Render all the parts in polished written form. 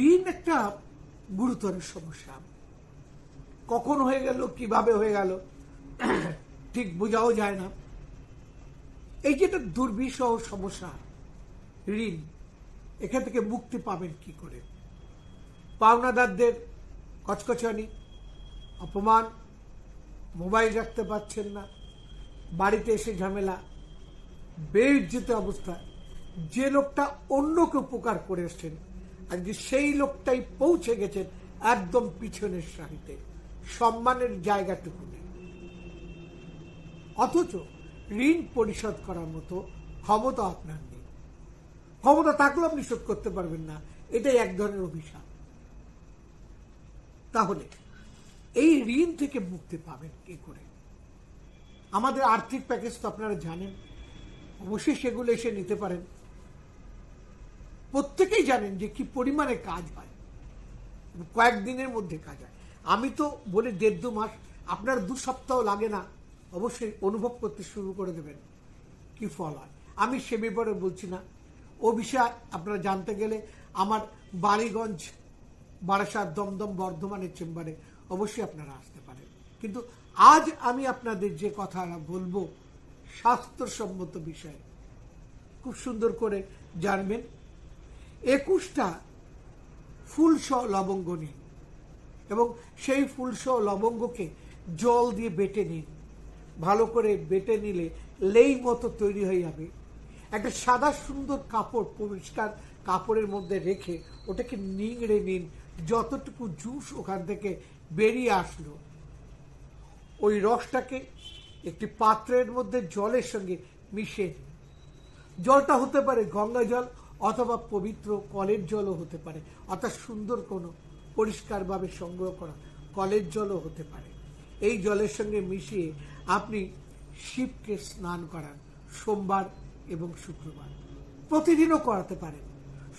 ঋণ একটা গুরুতর সমস্যা। কখন হয়ে গেল, কিভাবে হয়ে গেল ঠিক বোঝাও যায় না। এই যে একটা দুর্বিষহ সমস্যা ঋণ, এখান থেকে মুক্তি পাবেন কি করে? পাওনাদারদের কচকচানি, অপমান, মোবাইল রাখতে পারছেন না, বাড়িতে এসে ঝামেলা, বেইজ্জত অবস্থায় যে লোকটা অন্যকে উপকার করে এসছেন আজকে সেই লোকটাই পৌঁছে গেছেন একদম পিছনের সারিতে, সম্মানের জায়গাটুকু নেই। অথচ ঋণ পরিশোধ করার মতো ক্ষমতা আপনার নেই। ক্ষমতা থাকলেও আপনি শোধ করতে পারবেন না, এটাই এক ধরনের অভিশাপ। তাহলে এই ঋণ থেকে মুক্তি পাবেন কি করে? আমাদের আর্থিক প্যাকেজ তো আপনারা জানেন, অবশ্যই সেগুলো এসে নিতে পারেন। প্রত্যেকেই জানেন যে কি পরিমাণে কাজ হয়, কয়েকদিনের মধ্যে কাজ হয়। আমি তো বলে 1.5-2 মাস, আপনার 2 সপ্তাহ লাগে না, অবশ্যই অনুভব করতে শুরু করে দেবেন কি ফল হয়। আমি সে ব্যাপারে বলছি না, ও বিষয়ে আপনারা জানতে গেলে আমার বালিগঞ্জ, বারাসাত, দমদম, বর্ধমানের চেম্বারে অবশ্যই আপনারা আসতে পারেন। কিন্তু আজ আমি আপনাদের যে কথা বলবো স্বাস্থ্যসম্মত বিষয়ে খুব সুন্দর করে জানবেন। 21টা ফুলসহ লবঙ্গ নিন এবং সেই ফুলসহ লবঙ্গকে জল দিয়ে বেটে নিন। ভালো করে বেটে নিলে লেই মতো তৈরি হয়ে যাবে। একটা সাদা সুন্দর কাপড়, পরিষ্কার কাপড়ের মধ্যে রেখে ওটাকে নিংড়ে নিন। যতটুকু জুস ওখান থেকে বেরিয়ে আসলো, ওই রসটাকে একটি পাত্রের মধ্যে জলের সঙ্গে মিশিয়ে দিন। জলটা হতে পারে গঙ্গা জল অথবা পবিত্র কলের জলও হতে পারে, অর্থাৎ সুন্দর কোনো পরিষ্কারভাবে সংগ্রহ করা কলের জলও হতে পারে। এই জলের সঙ্গে মিশিয়ে আপনি শিবকে স্নান করান সোমবার এবং শুক্রবার। প্রতিদিনও করাতে পারেন।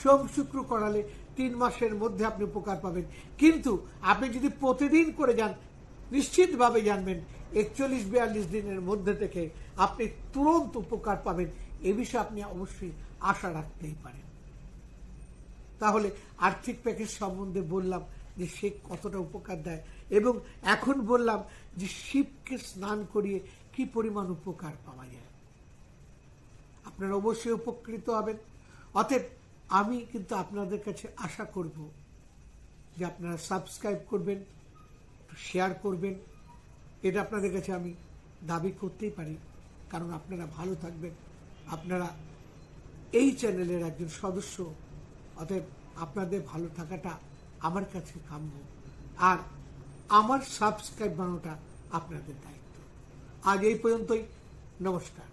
সোম শুক্র করালে 3 মাসের মধ্যে আপনি উপকার পাবেন। কিন্তু আপনি যদি প্রতিদিন করে যান, নিশ্চিতভাবে জানবেন 41-42 দিনের মধ্যে থেকে আপনি তুরন্ত উপকার পাবেন। এ বিষয়ে আপনি অবশ্যই আশা রাখতেই পারেন। তাহলে আর্থিক প্যাকেজ সম্বন্ধে বললাম যে সে কতটা উপকার দেয়, এবং এখন বললাম যে শিবকে স্নান করিয়ে কি পরিমাণ উপকার পাওয়া যায়। আপনারা অবশ্যই উপকৃত হবেন। অতএব আমি কিন্তু আপনাদের কাছে আশা করব যে আপনারা সাবস্ক্রাইব করবেন, শেয়ার করবেন। এটা আপনাদের কাছে আমি দাবি করতেই পারি, কারণ আপনারা ভালো থাকবেন। আপনারা এই চ্যানেলের একজন সদস্য, অতএব আপনাদের ভালো থাকাটা আমার কাছে কাম্য, আর আমার সাবস্ক্রাইব বানানোটা আপনাদের দায়িত্ব। আজ এই পর্যন্তই। নমস্কার।